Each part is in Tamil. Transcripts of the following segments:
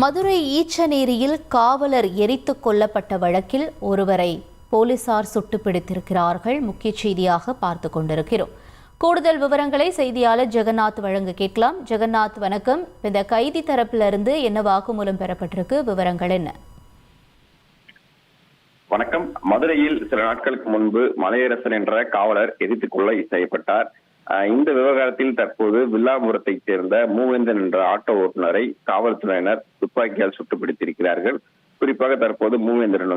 மதுரை ஈச்சநேரியில் காவலர் எரித்துக் கொல்லப்பட்ட வழக்கில் ஒருவரை போலீசார் சுட்டு பிடித்திருக்கிறார்கள். முக்கிய செய்தியாக பார்த்து கொண்டிருக்கிறோம். கூடுதல் விவரங்களை செய்தியாளர் ஜெகநாத் வழங்க கேட்கலாம். ஜெகநாத், வணக்கம். இந்த கைதி தரப்பிலிருந்து என்ன வாக்குமூலம் பெறப்பட்டிருக்கு, விவரங்கள் என்ன? வணக்கம். மதுரையில் சில நாட்களுக்கு முன்பு மலையரசன் என்ற காவலர் எரித்துக் கொலை செய்யப்பட்டார். இந்த விவகாரத்தில் தற்போது வில்லாபுரத்தைச் சேர்ந்த மூவேந்தன் என்ற ஆட்டோ ஓட்டுநரை காவல்துறையினர் துப்பாக்கியால் சுட்டு பிடித்திருக்கிறார்கள். குறிப்பாக தற்போது மூவேந்திரன்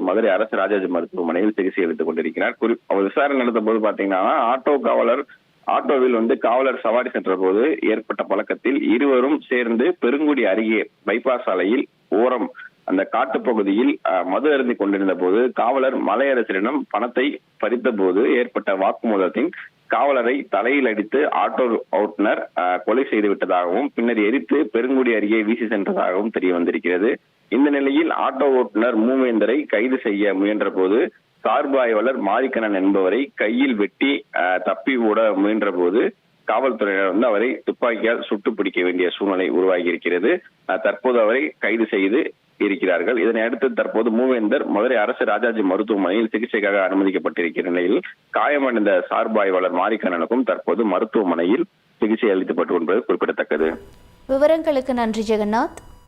மதுரை அரசு ராஜாஜி மருத்துவமனையில் சிகிச்சை அளித்துக் கொண்டிருக்கிறார். அவர் விசாரணை நடந்த போது பாத்தீங்கன்னா ஆட்டோவில் காவலர் சவாரி சென்ற போது ஏற்பட்ட பழக்கத்தில் இருவரும் சேர்ந்து பெருங்குடி அருகே பைபாஸ் சாலையில் ஓரம் அந்த காட்டுப்பகுதியில் மது அருந்தி கொண்டிருந்த போது காவலர் மலையரசரிடம் பணத்தை பறித்த போது ஏற்பட்ட வாக்குமூலத்தின் காவலரை தலையில் அடித்து ஆட்டோ ஓட்டுநர் கொலை செய்து விட்டதாகவும் பின்னர் எரித்து பெருங்குடி அருகே வீசி சென்றதாகவும் தெரிய வந்திருக்கிறது. இந்த நிலையில் ஆட்டோ ஓட்டுநர் மூவேந்தரை கைது செய்ய முயன்ற போது சார்பு ஆய்வாளர் மாரிக்கண்ணன் என்பவரை கையில் வெட்டி தப்பி ஓட முயன்ற போது காவல்துறையினர் அவரை துப்பாக்கியால் சுட்டு பிடிக்க வேண்டிய சூழ்நிலை உருவாகி இருக்கிறது. தற்போது அவரை கைது செய்து இருக்கிறார்கள். இதனை அடுத்து தற்போது மூவேந்தர் மதுரை அரசு ராஜாஜி மருத்துவமனையில் சிகிச்சைக்காக அனுமதிக்கப்பட்டிருக்கிற நிலையில் காயமடைந்த சார்பு ஆய்வாளர் மாரிக்கண்ணனுக்கும் தற்போது மருத்துவமனையில் சிகிச்சை அளிக்கப்பட்டு என்பது குறிப்பிடத்தக்கது. விவரங்களுக்கு நன்றி ஜெகநாத்.